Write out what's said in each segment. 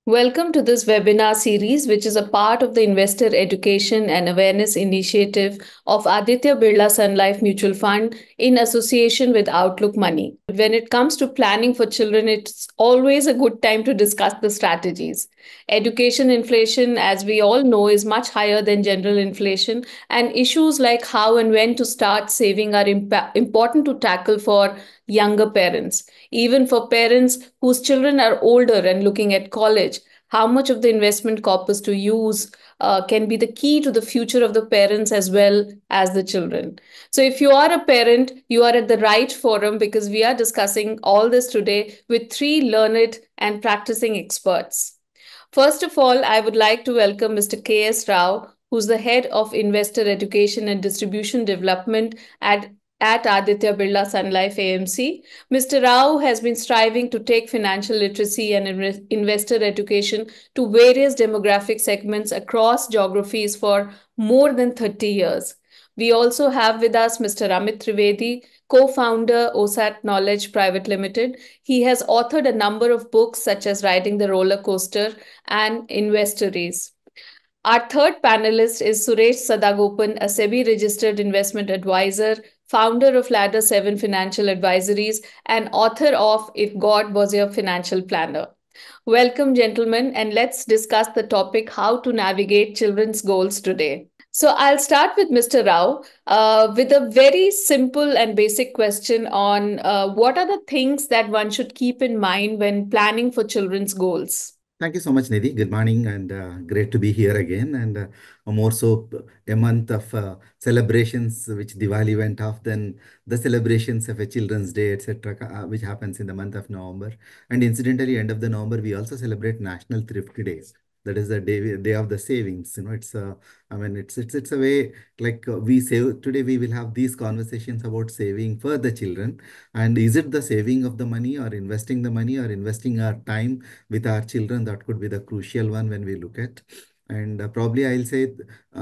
Welcome to this webinar series, which is a part of the Investor Education and Awareness Initiative of Aditya Birla Sun Life Mutual Fund in association with Outlook Money. When it comes to planning for children, it's always a good time to discuss the strategies. Education inflation, as we all know, is much higher than general inflation, and issues like how and when to start saving are important to tackle for younger parents. Even for parents whose children are older and looking at college, how much of the investment corpus to use can be the key to the future of the parents as well as the children. So, if you are a parent, you are at the right forum because we are discussing all this today with three learned and practicing experts. First of all, I would like to welcome Mr. K.S. Rao, who's the head of Investor Education and Distribution Development at Aditya Birla Sun Life AMC. Mr. Rao has been striving to take financial literacy and investor education to various demographic segments across geographies for more than 30 years. We also have with us Mr. Amit Trivedi, co-founder OSAT Knowledge Private Limited. He has authored a number of books such as Riding the Roller Coaster and Investories. Our third panelist is Suresh Sadagopan, a SEBI registered investment advisor, founder of Ladder 7 Financial Advisories, and author of If God Was Your Financial Planner. Welcome, gentlemen, and let's discuss the topic how to navigate children's goals today. So, I'll start with Mr. Rao with a very simple and basic question on what are the things that one should keep in mind when planning for children's goals? Thank you so much, Nidhi. Good morning and great to be here again. And more so, a month of celebrations, which Diwali went off, then the celebrations of a Children's Day, etc., which happens in the month of November. And incidentally, end of the November, we also celebrate National Thrift Day. That is the day of the savings. It's a way like we save today. We will have these conversations about saving for the children. And is it the saving of the money or investing the money or investing our time with our children? That could be the crucial one when we look at. And probably I'll say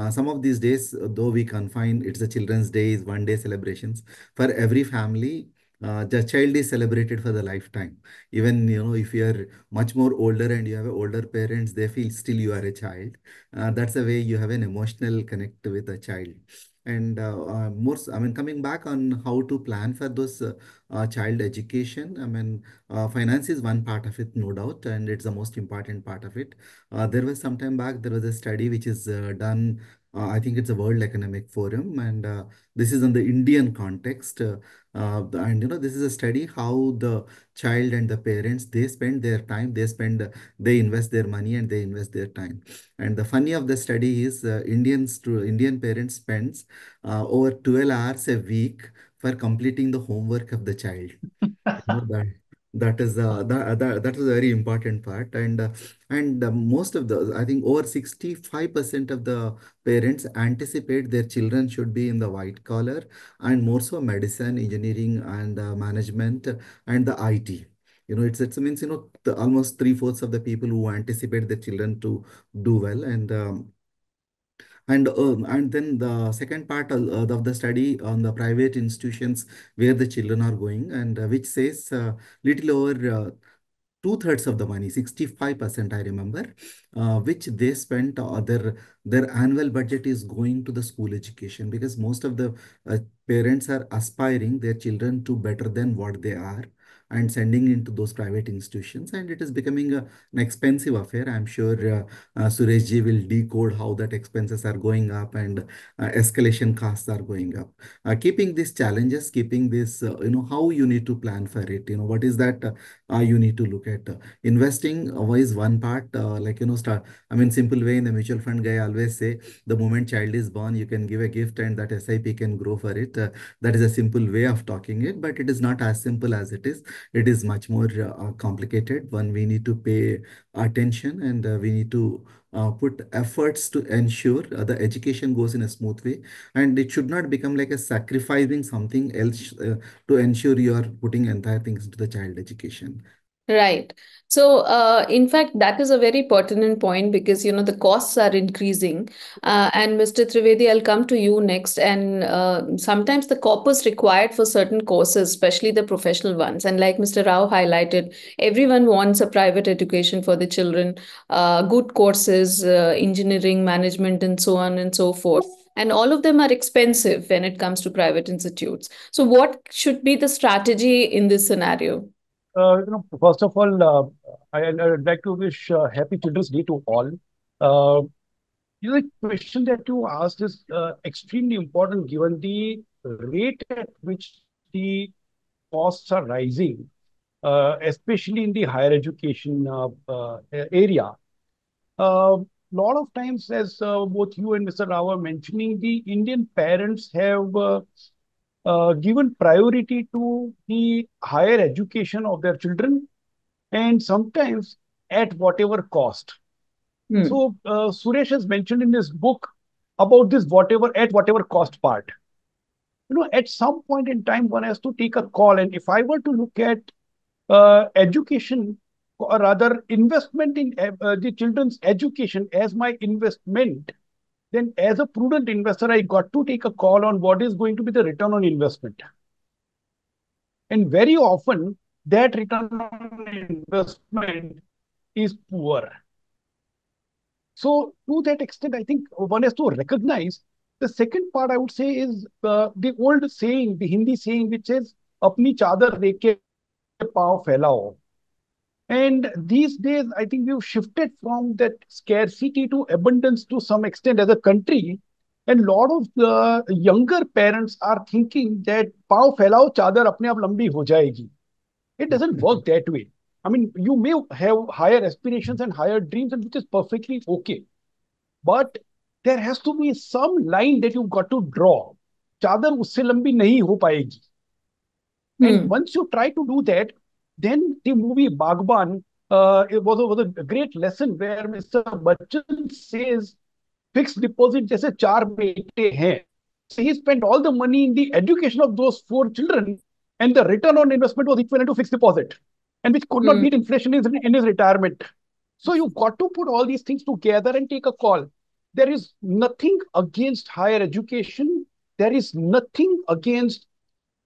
some of these days, though we confine it's a Children's Day, is 1 day celebrations for every family. The child is celebrated for the lifetime. Even if you are much more older and you have older parents, they feel still you are a child. That's the way you have an emotional connect with a child. And coming back on how to plan for those child education. Finance is one part of it, no doubt, and it's the most important part of it. There was some time back, there was a study which is done. I think it's a World Economic Forum, and this is on the Indian context. And this is a study how the child and the parents they spend their time, they invest their money and they invest their time. And the funny of the study is Indian parents spends over 12 hours a week for completing the homework of the child. That that is a very important part, and most of the I think over 65% of the parents anticipate their children should be in the white collar and more so medicine, engineering, and management and the IT. It's means almost three-fourths of the people who anticipate their children to do well, and then the second part of the study on the private institutions where the children are going, and which says little over two-thirds of the money, 65%, I remember, which they spent, their annual budget is going to the school education, because most of the parents are aspiring their children to better than what they are and sending into those private institutions, and it is becoming an expensive affair. I'm sure Suresh ji will decode how that expenses are going up and escalation costs are going up. Keeping these challenges, keeping this, how you need to plan for it. What is that you need to look at. Investing is one part. Start. Simple way in the mutual fund guy always say the moment child is born, you can give a gift and that SIP can grow for it. That is a simple way of talking it, but it is not as simple as it is. It is much more complicated. One, we need to pay attention, and we need to put efforts to ensure the education goes in a smooth way, and it should not become like a sacrificing something else to ensure you are putting entire things into the child education. Right. So, in fact, that is a very pertinent point because, the costs are increasing. And Mr. Trivedi, I'll come to you next. And sometimes the corpus required for certain courses, especially the professional ones. And like Mr. Rao highlighted, everyone wants a private education for the children, good courses, engineering, management, and so on and so forth. And all of them are expensive when it comes to private institutes. So, what should be the strategy in this scenario? First of all, I'd like to wish Happy Children's Day to all. Uh, the question that you asked is extremely important given the rate at which the costs are rising, especially in the higher education area. A lot of times, as both you and Mr. Rao are mentioning, the Indian parents have given priority to the higher education of their children, and sometimes at whatever cost. Hmm. So Suresh has mentioned in his book about this whatever cost part. At some point in time, one has to take a call. And if I were to look at education, or rather investment in the children's education as my investment, then as a prudent investor, I got to take a call on what is going to be the return on investment. And very often, that return on investment is poor. So, to that extent, I think one has to recognize. The second part I would say is the old saying, the Hindi saying, which says, "Apni chadar leke pav phailao." And these days, I think we've shifted from that scarcity to abundance to some extent as a country. And a lot of the younger parents are thinking that pav phailao, chadar apne aap lambi ho jayegi. It doesn't work that way. I mean, you may have higher aspirations and higher dreams, and which is perfectly okay. But there has to be some line that you've got to draw. चादर उससे लंबी नहीं हो पाएगी. And Hmm. once you try to do that, then the movie Bagban, it was a great lesson where Mr. Bachchan says fixed deposit जैसे चार बेटे हैं. So he spent all the money in the education of those four children, and the return on investment was equivalent to fixed deposit, and which could not Hmm. beat inflation in his retirement. So you've got to put all these things together and take a call. There is nothing against higher education. There is nothing against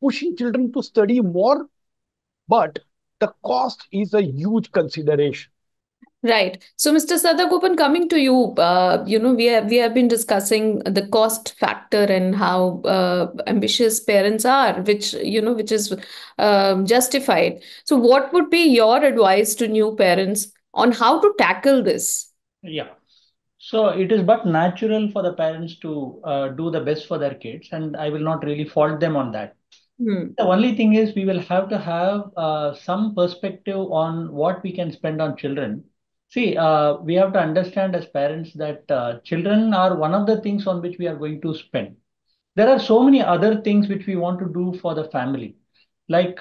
pushing children to study more, but the cost is a huge consideration. Right. So, Mr. Sadagopan, coming to you, we have been discussing the cost factor and how ambitious parents are, which is justified. So, what would be your advice to new parents on how to tackle this? Yeah. So it is but natural for the parents to do the best for their kids, and I will not really fault them on that. Hmm. The only thing is we will have to have some perspective on what we can spend on children. See, we have to understand as parents that children are one of the things on which we are going to spend. There are so many other things which we want to do for the family. Like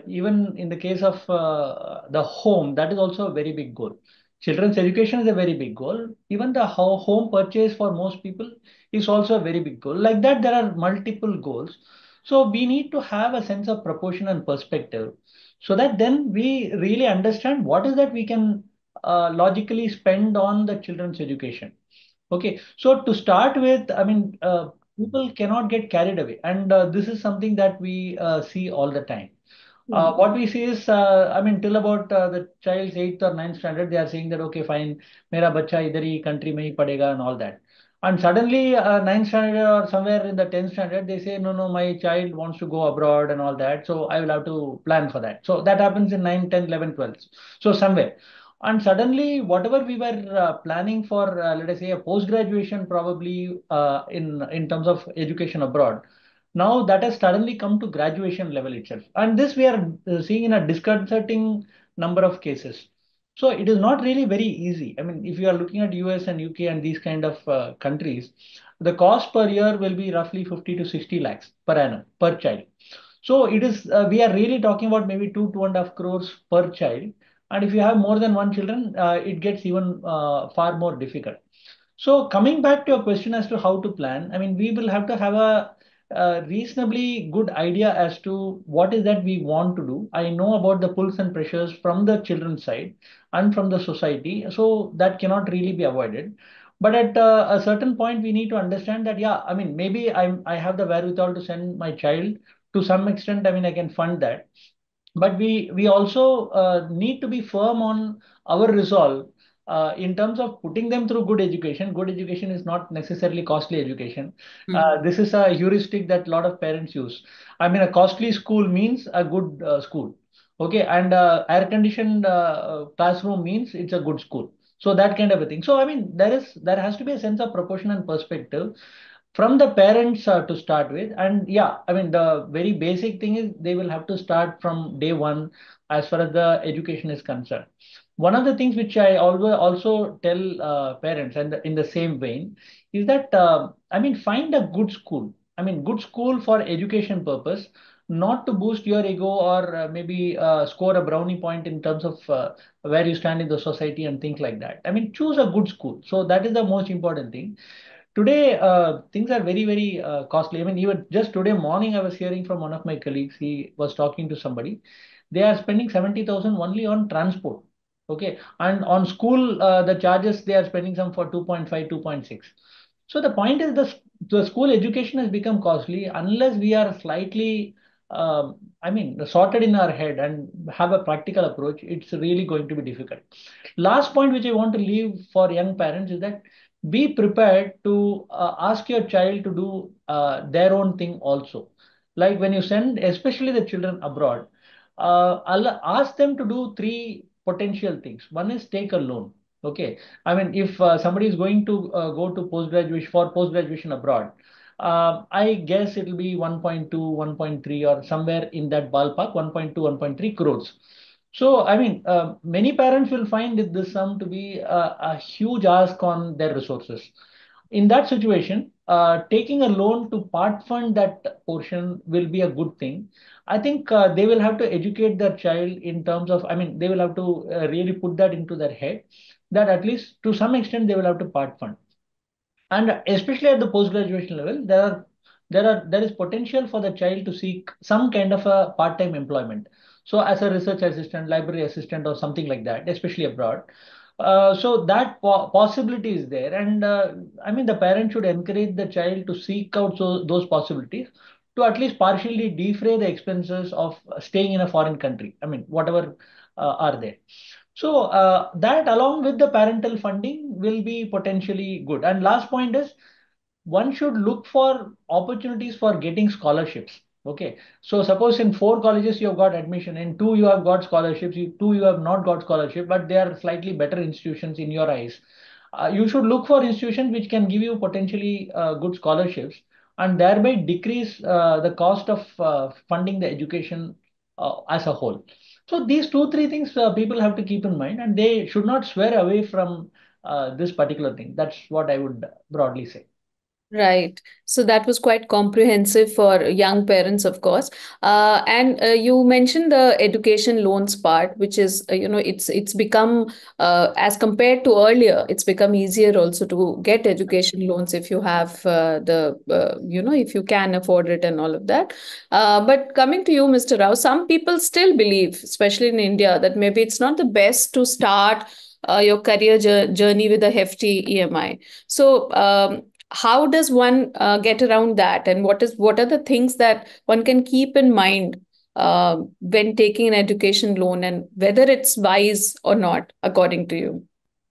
even in the case of the home, that is also a very big goal. Children's education is a very big goal. Even the home purchase for most people is also a very big goal. Like that, there are multiple goals. So we need to have a sense of proportion and perspective so that then we really understand what is that we can logically spend on the children's education. Okay, so to start with, I mean, people cannot get carried away, and this is something that we see all the time. Hmm. What we see is, I mean, till about the child's eighth or ninth standard, they are saying that okay, fine, मेरा बच्चा इधर ही country में ही पढ़ेगा and all that. And suddenly, ninth standard or somewhere in the tenth standard, they say, no, no, my child wants to go abroad and all that, so I will have to plan for that. So that happens in 9th, 10th, 11th, 12th. So somewhere. And suddenly, whatever we were planning for, let us say, a post-graduation, probably in terms of education abroad, now that has suddenly come to graduation level itself. And this we are seeing in a disconcerting number of cases. So it is not really very easy. I mean, if you are looking at US and UK and these kind of countries, the cost per year will be roughly 50 to 60 lakhs per annum per child. So it is we are really talking about maybe 2.5 crores per child. And if you have more than one children, it gets even far more difficult. So coming back to your question as to how to plan, I mean, we will have to have reasonably good idea as to what is that we want to do. I know about the pulls and pressures from the children's side and from the society, so that cannot really be avoided. But at a certain point, we need to understand that, yeah, I mean, maybe I have the wherewithal to send my child to some extent. I mean, I can fund that, but we also need to be firm on our resolve in terms of putting them through good education. Good education is not necessarily costly education. This is a heuristic that a lot of parents use. I mean, a costly school means a good school. Okay, and air conditioned classroom means it's a good school. So that kind of a thing. So I mean, there has to be a sense of proportion and perspective from the parents to start with. And yeah, I mean, the very basic thing is they will have to start from day one as far as the education is concerned. One of the things which I always also tell parents, and in the same vein, is that I mean, find a good school. I mean, good school for education purpose, not to boost your ego or maybe score a brownie point in terms of where you stand in the society and things like that. I mean, choose a good school. So that is the most important thing. Today, things are very, very costly. I mean, even just today morning, I was hearing from one of my colleagues. He was talking to somebody. They are spending 70,000 only on transport. Okay. And on school, the charges they are spending some for 2.5, 2.6. So the point is the school education has become costly unless we are slightly, I mean, sorted in our head and have a practical approach. It's really going to be difficult. Last point which I want to leave for young parents is that be prepared to ask your child to do their own thing also. Like when you send, especially the children abroad, I'll ask them to do three potential things. One is take a loan. Okay. I mean, if somebody is going to go to post graduation abroad, I guess it'll be 1.2, 1.3, or somewhere in that ballpark, 1.2, 1.3 crores. So, I mean, many parents will find this sum to be a huge ask on their resources. In that situation, taking a loan to part fund that portion will be a good thing. I think they will have to educate their child in terms of, I mean, they will have to really put that into their head that at least to some extent they will have to part fund. And especially at the post graduation level, there is potential for the child to seek some kind of a part time employment. So as a research assistant, library assistant, or something like that, especially abroad. So that possibility is there, and I mean, the parent should encourage the child to seek out those possibilities to at least partially defray the expenses of staying in a foreign country. I mean, whatever are there. So that along with the parental funding will be potentially good. And last point is one should look for opportunities for getting scholarships. Okay. So suppose in four colleges you have got admission, in two you have got scholarships, two you have not got scholarship, but they are slightly better institutions in your eyes. You should look for institutions which can give you potentially good scholarships and thereby decrease the cost of funding the education as a whole. So these two, three things people have to keep in mind, and they should not swear away from this particular thing. That's what I would broadly say. Right. So that was quite comprehensive for young parents, of course. And you mentioned the education loans part, which is, it's become, as compared to earlier, it's become easier also to get education loans if you have if you can afford it and all of that. But coming to you, Mr. Rao, some people still believe, especially in India, that maybe it's not the best to start your career journey with a hefty EMI. So, how does one get around that, and what are the things that one can keep in mind when taking an education loan, and whether it's wise or not according to you?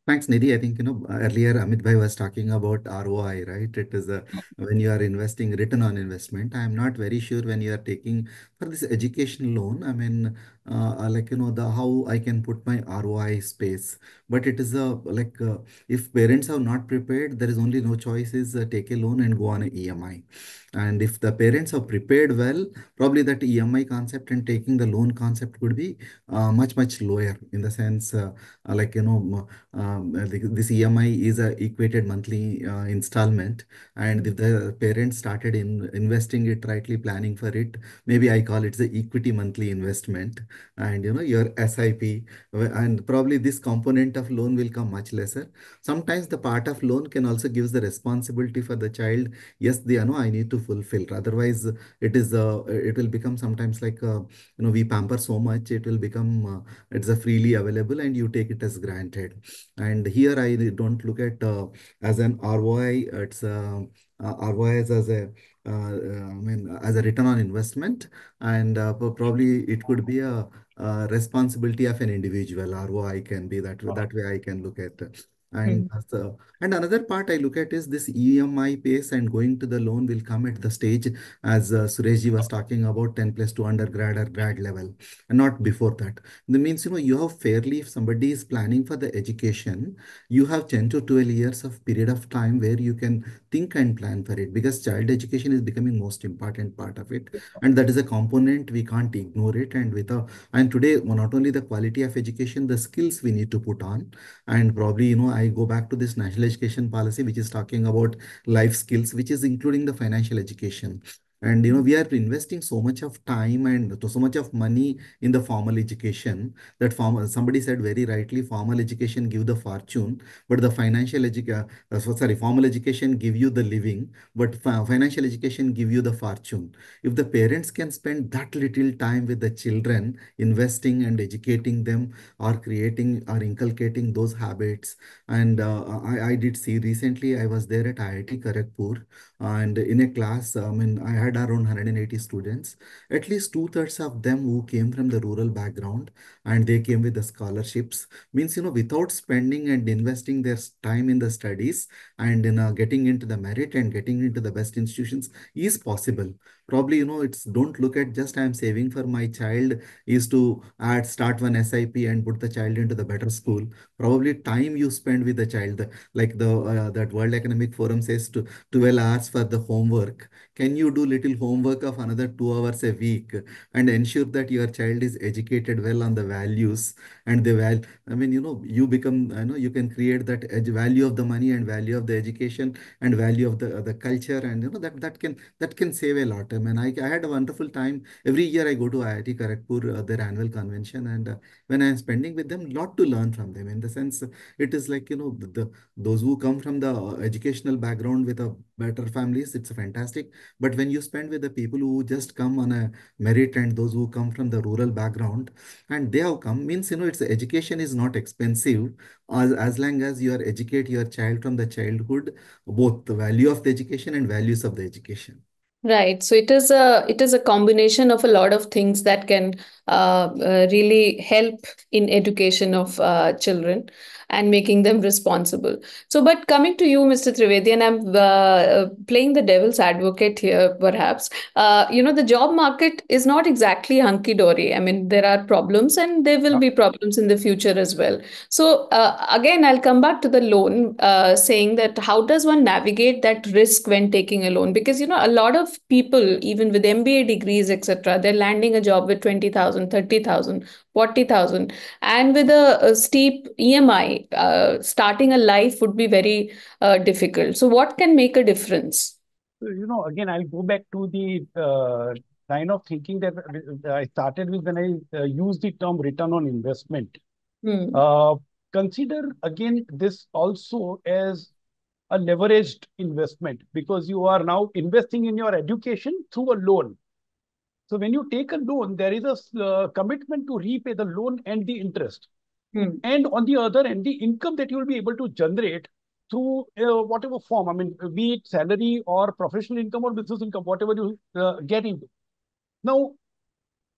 Thanks, Nidhi. I think, earlier Amit Bhai was talking about ROI, right? It is when you are investing, return on investment. I am not very sure when you are taking for this education loan. I mean, like, the how I can put my ROI space. But it is if parents are not prepared, there is only no choice is take a loan and go on a EMI. And if the parents are prepared well, probably that EMI concept and taking the loan concept could be much, much lower in the sense, like, this EMI is a equated monthly installment, and if the parents started investing it rightly, planning for it, maybe I call it the equity monthly investment, and your SIP, and probably this component of loan will come much lesser. Sometimes the part of loan can also gives the responsibility for the child. Yes, they know I need to fulfill. Otherwise, it will become sometimes like we pamper so much, it will become it's a freely available and you take it as granted. And here I don't look at as an ROI. It's ROI as a I mean as a return on investment, and probably it could be a responsibility of an individual. ROI can be that way I can look at. And Hmm. and another part I look at is this EMI pace and going to the loan will come at the stage as Sureshji was talking about 10 plus 2 undergrad or grad level, and not before that. That means, you have fairly, if somebody is planning for the education, you have 10 to 12 years of period of time where you can think and plan for it, because child education is becoming most important part of it. And that is a component we can't ignore it. And and today, not only the quality of education, the skills we need to put on. And probably, I go back to this national education policy, which is talking about life skills, which is including the financial education. And we are investing so much of time and so much of money in the formal education, that somebody said very rightly, formal education give the fortune, but the formal education give you the living, but financial education give you the fortune. If the parents can spend that little time with the children, investing and educating them, or creating or inculcating those habits. And I did see recently, I was there at IIT Kharagpur, and in a class, I mean, I had around 180 students. At least two-thirds of them who came from the rural background, and they came with the scholarships. Means, without spending and investing their time in the studies, and in getting into the merit and getting into the best institutions is possible. Probably, it's don't look at just I'm saving for my child, is to start one SIP and put the child into the better school. Probably time you spend with the child, like that World Economic Forum says, to 12 hours for the homework. Can you do little homework of another 2 hours a week and ensure that your child is educated well on the values and the value? I mean, you become, you can create that value of the money and value of the education and value of the culture, and that can save a lot. I mean, I had a wonderful time. Every year I go to IIT Kharagpur, their annual convention, and when I'm spending with them, lot to learn from them. In the sense, it is like, those who come from the educational background with a better families, it's fantastic. But when you spend with the people who just come on a merit, and those who come from the rural background, and they have come, means, it's education is not expensive, as long as you are educate your child from the childhood, both the value of the education and values of the education. Right. So it is a combination of a lot of things that can really help in education of children and making them responsible. So, but coming to you, Mr. Trivedi, and I'm playing the devil's advocate here, perhaps. The job market is not exactly hunky dory. I mean, there are problems, and there will Yeah. be problems in the future as well. So again, I'll come back to the loan, saying that how does one navigate that risk when taking a loan? Because a lot of people, even with MBA degrees, etc., they're landing a job with 20,000, 30,000, 40,000, and with a steep EMI, starting a life would be very difficult. So, what can make a difference? Again, I'll go back to the line of thinking that I started with when I used the term return on investment. Hmm. Uh, Consider again this also as a leveraged investment, because you are now investing in your education through a loan. So when you take a loan, there is a commitment to repay the loan and the interest. Hmm. And on the other end, the income that you will be able to generate through whatever form, I mean, be it salary or professional income or business income, whatever you get into. Now,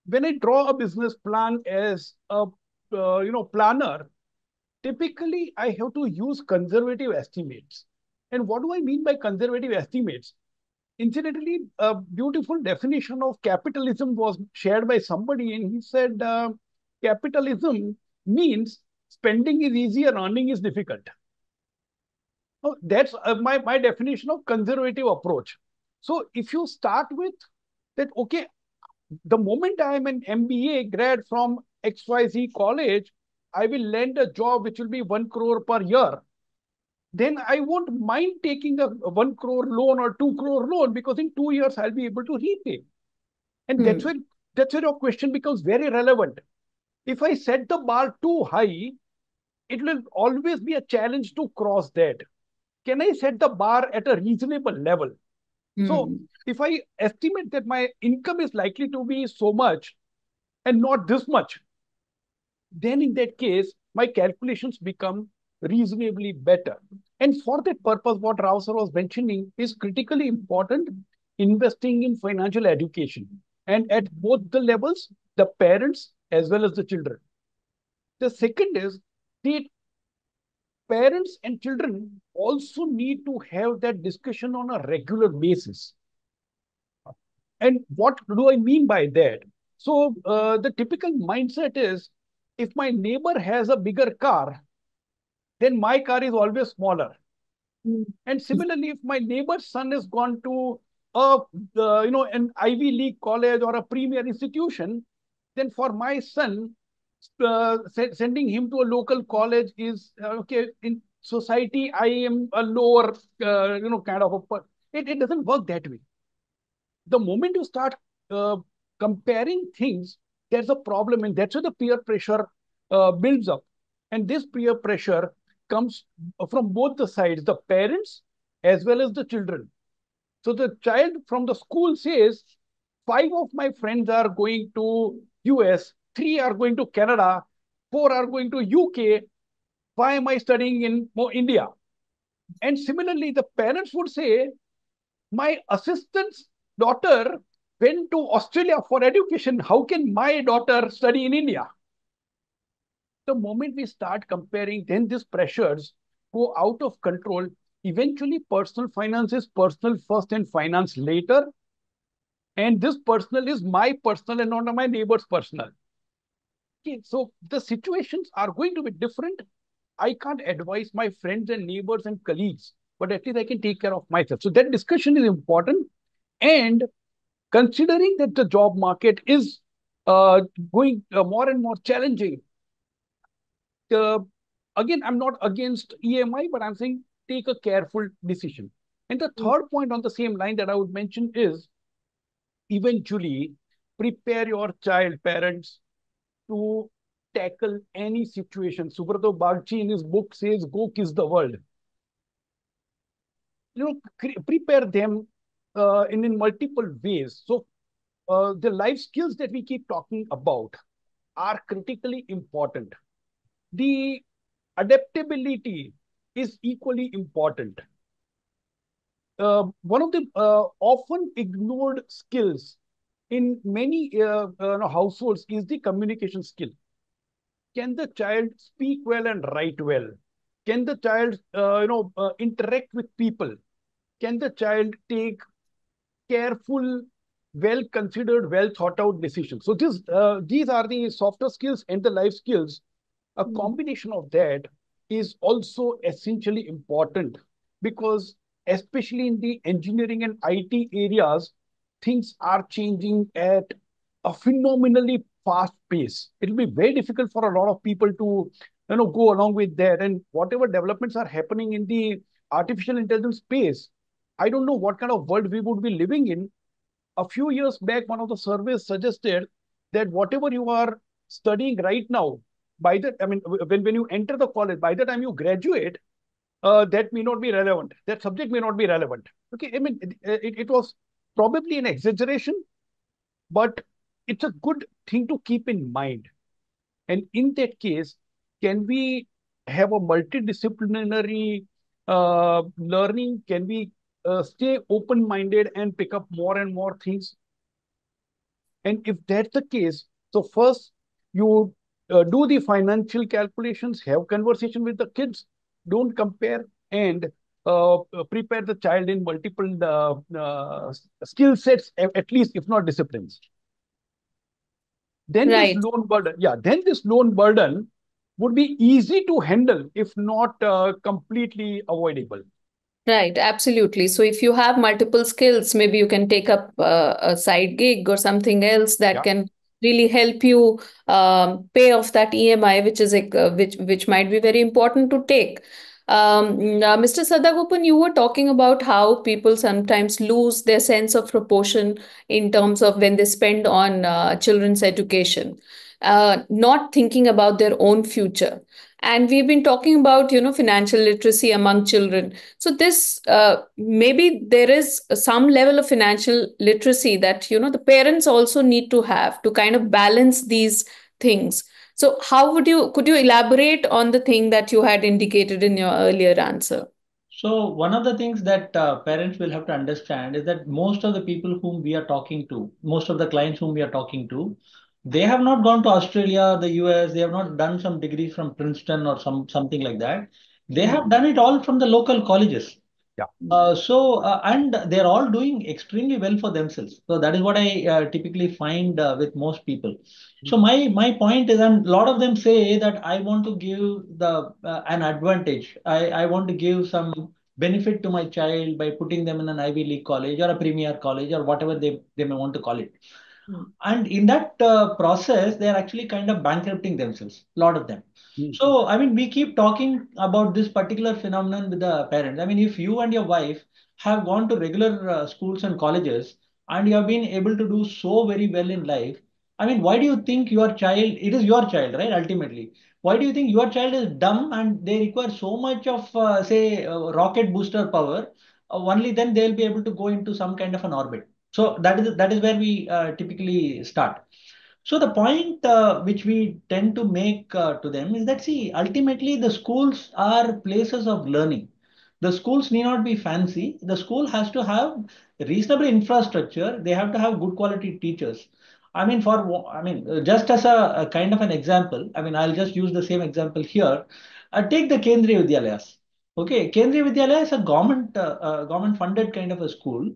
when I draw a business plan as a planner, typically I have to use conservative estimates. And what do I mean by conservative estimates? Incidentally, a beautiful definition of capitalism was shared by somebody, and he said, capitalism means spending is easy and earning is difficult. Now, that's my definition of conservative approach. So if you start with that, okay, the moment I am an MBA grad from XYZ college, I will land a job which will be 1 crore per year, then I won't mind taking a 1 crore loan or 2 crore loan, because in 2 years I'll be able to repay. And that's Hmm. where your question becomes very relevant. If I set the bar too high, it will always be a challenge to cross that. Can I set the bar at a reasonable level? So Hmm. if I estimate that my income is likely to be so much and not this much, then in that case, my calculations become reasonably better. And for that purpose, what Rao sir was mentioning is critically important: investing in financial education, and at both the levels, the parents as well as the children. The second is the parents and children also need to have that discussion on a regular basis. And what do I mean by that? So the typical mindset is, if my neighbor has a bigger car, then my car is always smaller. Hmm. And similarly, if my neighbor's son has gone to a an Ivy League college or a premier institution, then for my son, sending him to a local college is okay. In society, I am a lower kind of a. It doesn't work that way. The moment you start uh, comparing things, there's a problem, and that's where the peer pressure builds up. And this peer pressure comes from both the sides, the parents as well as the children. So the child from the school says, five of my friends are going to US, three are going to Canada, four are going to UK. Why am I studying in India? And similarly, the parents would say, my assistant's daughter went to Australia for education. How can my daughter study in India? The moment we start comparing, then these pressures go out of control. Eventually, personal finance is personal first and finance later. And this personal is my personal and not my neighbor's personal. Okay, so the situations are going to be different. I can't advise my friends and neighbors and colleagues, but at least I can take care of myself. So that discussion is important. And considering that the job market is going more and more challenging, uh, again, I'm not against EMI, but I'm saying take a careful decision. And the third point on the same line that I would mention is, eventually prepare your child, parents, to tackle any situation. Subrata Bagchi in his book says, go kiss the world. Prepare them in multiple ways. So the life skills that we keep talking about are critically important. The adaptability is equally important. One of the often ignored skills in many households is the communication skill. Can the child speak well and write well? Can the child interact with people? Can the child take careful, well considered, well thought out decisions? So these are the softer skills and the life skills. A Hmm. combination of that is also essentially important, because especially in the engineering and IT areas, things are changing at a phenomenally fast pace. It'll be very difficult for a lot of people to go along with that. And whatever developments are happening in the artificial intelligence space, I don't know what kind of world we would be living in. A few years back, one of the surveys suggested that whatever you are studying right now, when you enter the college, by the time you graduate, that may not be relevant. That subject may not be relevant. Okay, I mean, it was probably an exaggeration, but it's a good thing to keep in mind. And in that case, can we have a multidisciplinary learning? Can we stay open-minded and pick up more and more things? And if that's the case, so first you do the financial calculations, have conversation with the kids, don't compare, and prepare the child in multiple skill sets, at least if not disciplines. Then this Right. loan burden, yeah, then this loan burden would be easy to handle, if not completely avoidable. Right, absolutely. So if you have multiple skills, maybe you can take up a side gig or something else that Yeah. can really help you pay off that EMI, which is which might be very important to take. Now, Mr. Sadagopan, you were talking about how people sometimes lose their sense of proportion in terms of when they spend on children's education, not thinking about their own future. And we've been talking about, financial literacy among children. So this maybe there is some level of financial literacy that, the parents also need to have to kind of balance these things. So how could you elaborate on the thing that you had indicated in your earlier answer? So one of the things that parents will have to understand is that most of the people whom we are talking to, most of the clients whom we are talking to, they have not gone to Australia, the US, they have not done some degrees from Princeton or something like that. They have done it all from the local colleges. Yeah. And they're all doing extremely well for themselves. So that is what I typically find with most people. So my point is, and a lot of them say that I want to give the an advantage. I want to give some benefit to my child by putting them in an Ivy League college or a premier college or whatever they may want to call it. Mm. And in that process, they are actually kind of bankrupting themselves, a lot of them. So, I mean, we keep talking about this particular phenomenon with the parents. I mean, if you and your wife have gone to regular schools and colleges and you have been able to do so very well in life, I mean, why do you think your child, it is your child, right? Ultimately, why do you think your child is dumb and they require so much of, say, rocket booster power? Only then they'll be able to go into some kind of an orbit. So that is where we typically start. So the point which we tend to make to them is that, see, ultimately the schools are places of learning. The schools need not be fancy. The school has to have reasonable infrastructure. They have to have good quality teachers. Just as a kind of an example, I mean, I'll just use the same example here. Take the Kendriya Vidyalayas. Okay, Kendriya Vidyalaya is a government funded kind of a school.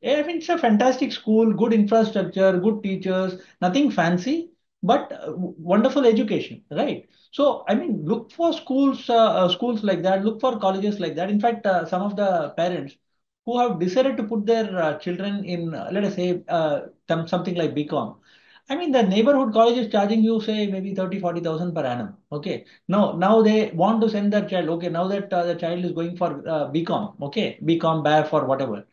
I mean, it's a fantastic school, good infrastructure, good teachers, nothing fancy, but wonderful education, right? So, I mean, look for schools like that, look for colleges like that. In fact, some of the parents who have decided to put their children in, let us say, something like BCom. I mean, the neighborhood college is charging you, say, maybe 30, 40,000 per annum. Okay. Now they want to send their child. Okay. Now that the child is going for BCom. Okay. BCom, BAF or whatever.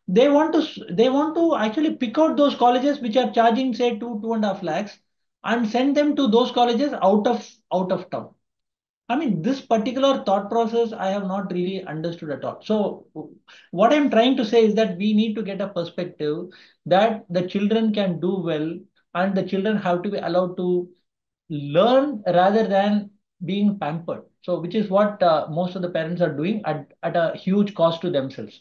They want to actually pick out those colleges which are charging, say, 2.5 lakhs and send them to those colleges out of town. I mean, this particular thought process I have not really understood at all. So, what I'm trying to say is that we need to get a perspective that the children can do well and the children have to be allowed to learn rather than being pampered. So, which is what most of the parents are doing at a huge cost to themselves.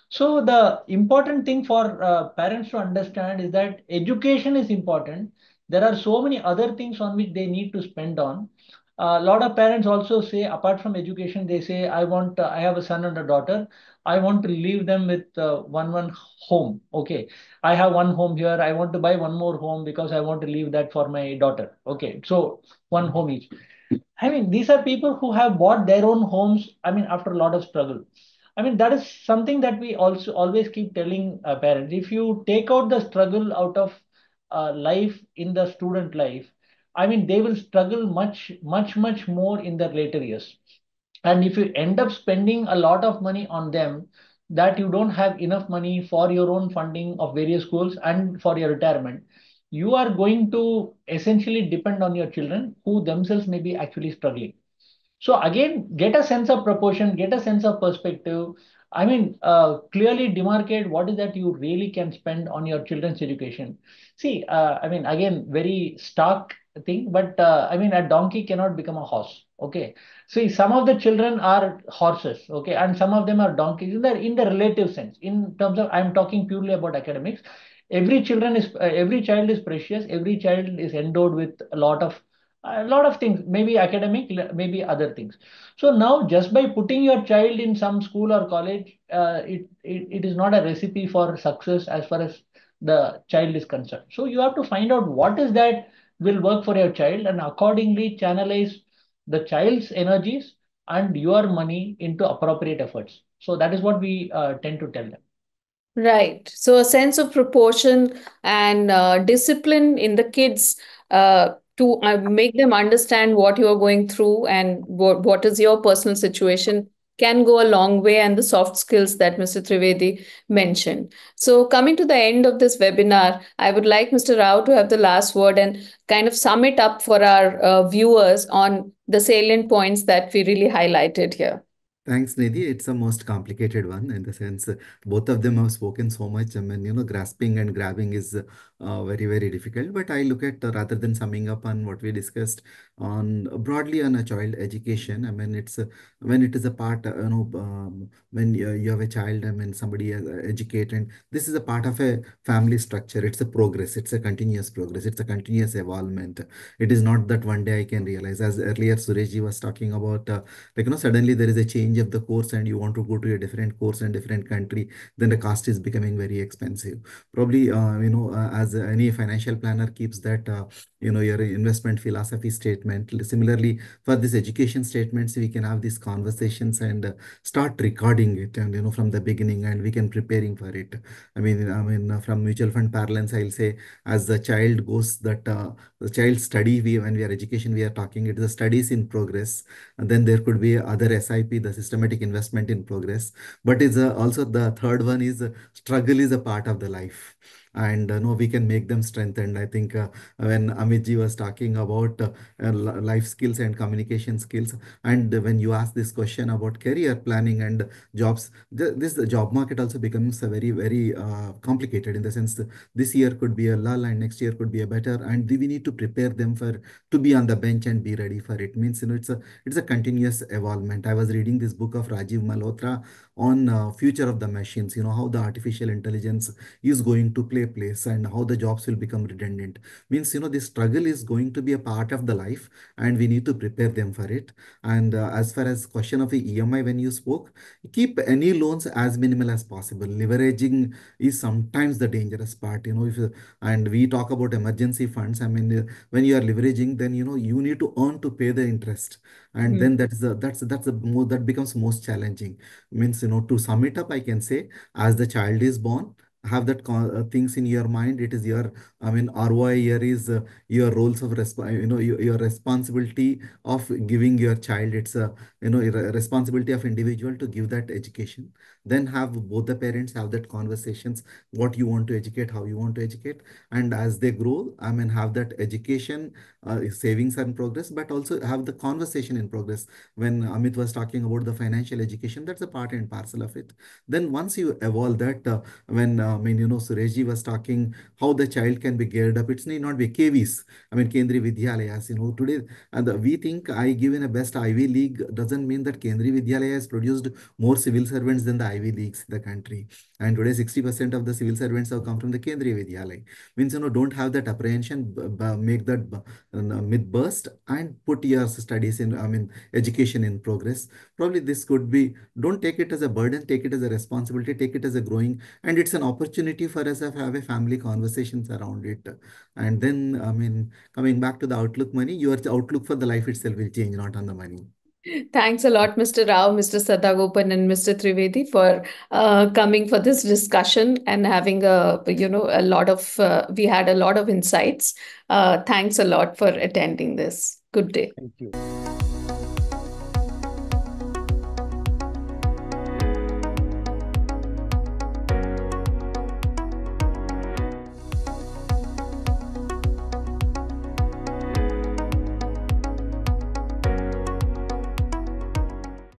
So, the important thing for parents to understand is that education is important. There are so many other things on which they need to spend on. A lot of parents also say, apart from education, they say, I have a son and a daughter. I want to leave them with one home. Okay. I have one home here. I want to buy one more home because I want to leave that for my daughter. Okay. So one home each. I mean, these are people who have bought their own homes. I mean, after a lot of struggle. I mean, that is something that we also always keep telling parents. If you take out the struggle out of life in the student life, I mean, they will struggle much, much, much more in their later years. And if you end up spending a lot of money on them, that you don't have enough money for your own funding of various schools and for your retirement, you are going to essentially depend on your children who themselves may be actually struggling. So again, get a sense of proportion, get a sense of perspective. I mean, clearly demarcate what is that you really can spend on your children's education. See, I mean, again, very stark thing, but I mean, a donkey cannot become a horse. Okay. See, some of the children are horses, okay, and some of them are donkeys in the relative sense. In terms of, I'm talking purely about academics. Every child is precious. Every child is endowed with a lot of things, maybe academic, maybe other things. So now, just by putting your child in some school or college, it is not a recipe for success as far as the child is concerned. So you have to find out what is that will work for your child and accordingly channelize the child's energies and your money into appropriate efforts. So that is what we tend to tell them. Right. So a sense of proportion and discipline in the kids to make them understand what you are going through and what is your personal situation can go a long way, and the soft skills that Mr. Trivedi mentioned. So coming to the end of this webinar, I would like Mr. Rao to have the last word and kind of sum it up for our viewers on the salient points that we really highlighted here. Thanks, Nidhi. It's a most complicated one in the sense both of them have spoken so much. I mean, grasping and grabbing is very, very difficult. But I look at rather than summing up on what we discussed on broadly on a child education. I mean, it's when it is a part, when you have a child. I mean, somebody is educated. This is a part of a family structure. It's a progress. It's a continuous progress. It's a continuous evolvement. It is not that one day I can realize. As earlier Sureshji was talking about. Like suddenly there is a change of the course and you want to go to a different course in different country, then the cost is becoming very expensive. Probably as any financial planner keeps that your investment philosophy statement. Similarly, for this education statements, we can have these conversations and start recording it, and from the beginning, and we can preparing for it. I mean from mutual fund parlance, I'll say, as the child goes, that the child study, when we are education, we are talking, it is a studies in progress. And then there could be other SIP, the systematic investment in progress. But is also the third one is struggle is a part of the life. And no, we can make them strengthened. I think when Amitji was talking about life skills and communication skills, and when you ask this question about career planning and jobs, the job market also becomes a very, very complicated, in the sense that this year could be a lull and next year could be a better, and we need to prepare them for to be on the bench and be ready for it. Means it's a continuous evolvement. I was reading this book of Rajiv Malhotra on future of the machines, how the artificial intelligence is going to play place and how the jobs will become redundant. Means, this struggle is going to be a part of the life, and we need to prepare them for it. And as far as question of the EMI, when you spoke, keep any loans as minimal as possible. Leveraging is sometimes the dangerous part, if and we talk about emergency funds. I mean, when you are leveraging, then you need to earn to pay the interest, and then that becomes most challenging. Means, to sum it up, I can say, as the child is born, have that things in your mind. It is your, I mean, ROI here is your roles of your responsibility of giving your child. It's a responsibility of individual to give that education. Then have both the parents have that conversations, what you want to educate, how you want to educate. And as they grow, I mean, have that education, savings and progress, but also have the conversation in progress. When Amit was talking about the financial education, that's a part and parcel of it. Then once you evolve that, when Sureshji was talking how the child can be geared up, it's need not be KVs. I mean, Kendriya Vidyalayas, today, and we think I given a best Ivy League doesn't mean that Kendriya Vidyalaya has produced more civil servants than the Ivy Leagues in the country. And today, 60% of the civil servants have come from the Kendriya Vidyalaya. Means, don't have that apprehension, make that myth burst, and put your studies in, I mean, education in progress. Probably this could be, don't take it as a burden, take it as a responsibility, take it as a growing, and it's an opportunity for us to have a family conversations around it. And then, I mean, coming back to the outlook money, your outlook for the life itself will change, not on the money. Thanks a lot, Mr. Rao, Mr. Sadagopan, and Mr. Trivedi for coming for this discussion and having a lot of we had a lot of insights. Thanks a lot for attending this. Good day. Thank you.